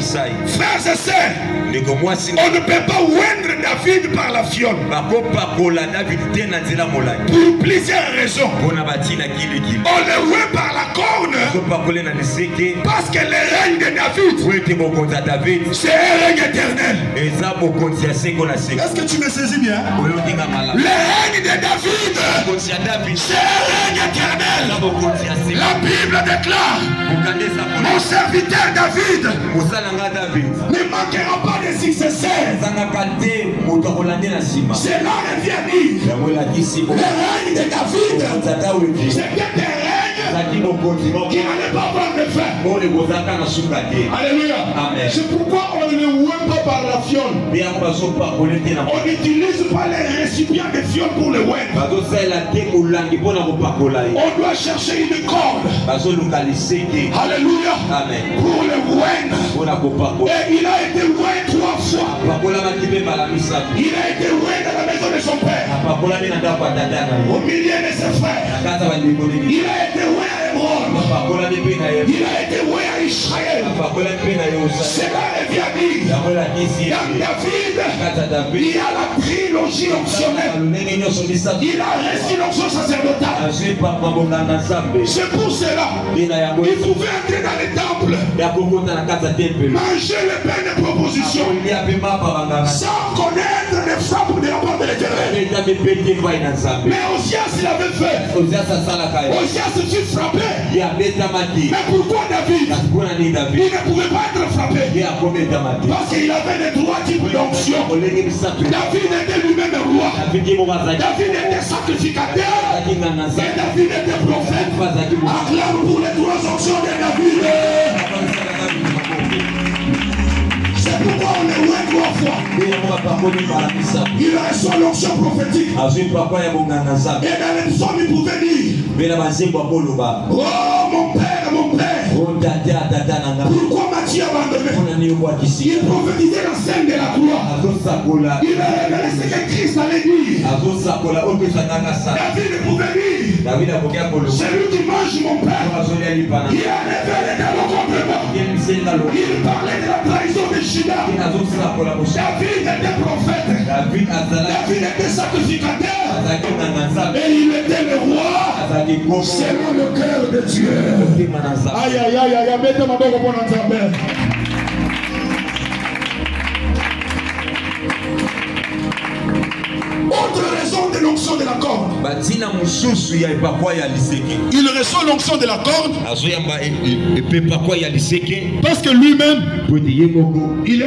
Frères et sœurs, on ne peut pas oindre David par la fiole. Pour plusieurs raisons. On le oint par la corne. Parce que le règne de David, c'est un règne éternel. Est-ce que tu me saisis bien? Le règne de David, c'est un règne éternel. La Bible déclare: mon serviteur David ne manquera pas de successeurs. Cela revient dire le règne de David, c'était un règne qui n'allait pas avoir de fin. Alléluia. C'est pourquoi on ne le oint pas par la fiole. On n'utilise pas les récipients de fiole pour le oint. On doit chercher une corde. Alléluia. Pour le oint. Et il a été oint 3 fois. Il a été oint dans la maison de son père, au milieu de ses frères. Il a été oint à Hébron. Il a été oint à Israël. Cela revient dire dans David, il a la trilogie optionnelle. Il a reçu l'onction sacerdotale. C'est pour cela il pouvait entrer dans les temples, manger le pain de proposition sans connaître les frappes de la part de l'Éternel. Mais Osias il avait fait. Osias fut frappé. Mais pourquoi David? Il ne pouvait pas être frappé parce qu'il avait les 3 types d'onction. David était lui-même roi. David était sacrificateur. Et David était prophète. Acclame pour les 3 onctions de David. C'est pourquoi on est loin 3 fois. Il reçoit l'onction prophétique. Et dans les psaumes, il pouvait dire: oh mon père, mon père, pourquoi m'as-tu abandonné? Il prophétisait la scène de la croix. Il a révélé ce que Christ allait dire. David pouvait dire: celui qui mange mon père, il a révélé dans le complément. Il parlait de la trahison de Judas. David était prophète. David était sacrificateur. Et il était le roi selon le cœur de Dieu. Aïe aïe aïe aïe, mettez ma boque au bon ensemble. Autre raison de l'onction de la corne. Il reçoit l'onction de la corne parce que lui-même il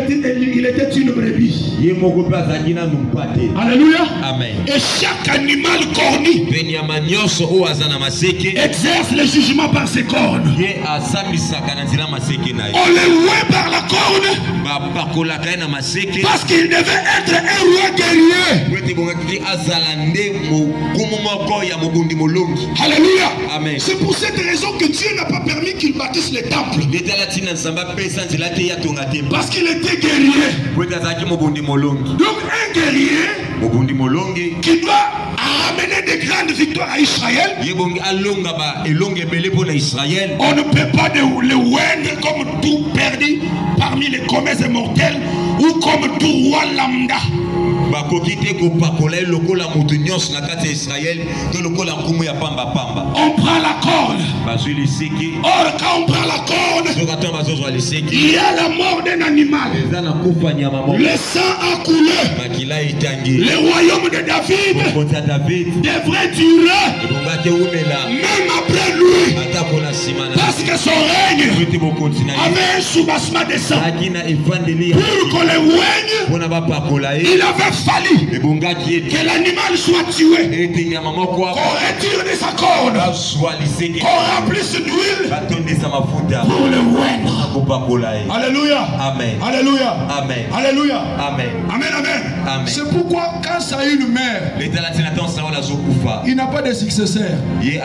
était une brebis. Alléluia. Amen. Et chaque animal cornu exerce le jugement par ses cornes. On le voit par la corne parce qu'il devait être un roi guerrier. Alléluia. Amen. C'est pour cette raison que Dieu n'a pas permis qu'il bâtisse les temples. Parce qu'il était guerrier. Donc un guerrier qui doit ramener des grandes victoires à Israël, on ne peut pas le oindre comme tout perdu parmi les comètes mortels ou comme tout roi lambda. On prend la corde. Or quand on prend la corde, il y a la mort d'un animal. Le sang a coulé. Le royaume de David devrait durer même après lui, parce que son règne avait un soubassement de sang. Pour qu'on le oigne, il avait fallu que l'animal soit tué, qu'on retire de sa corde, qu'on remplisse d'huile pour le oindre. Alléluia. Amen. Alléluia. Amen. Alléluia. Amen. Amen. Amen. C'est pourquoi quand Saül meurt, il n'a pas de successeur. Ils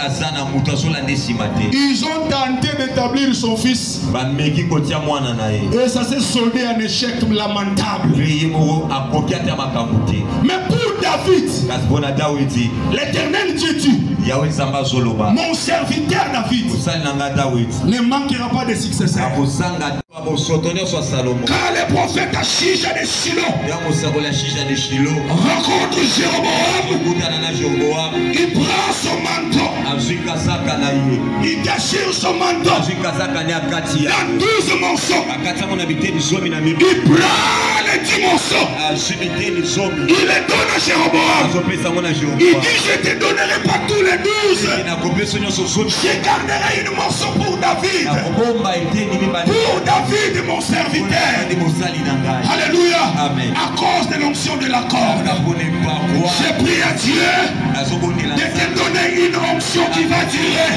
ont tenté d'établir son fils et ça s'est soldé en échec. La lamentable. Mais pour David, l'Éternel Dieu dit, mon serviteur David ne manquera pas de successeur. Quand le prophète Achija de Shilo rencontre Jéroboam, il prend son manteau, il déchire son manteau dans 12 morceaux. Il prend les 10 morceaux, il les donne à Jéroboam. Il dit, je te donnerai pas tous les 12, je garderai une morceau pour David. Pour David, mon serviteur. Alléluia. Amen. À cause de l'onction de la corde, j'ai pris à Dieu de te donner une onction qui va durer.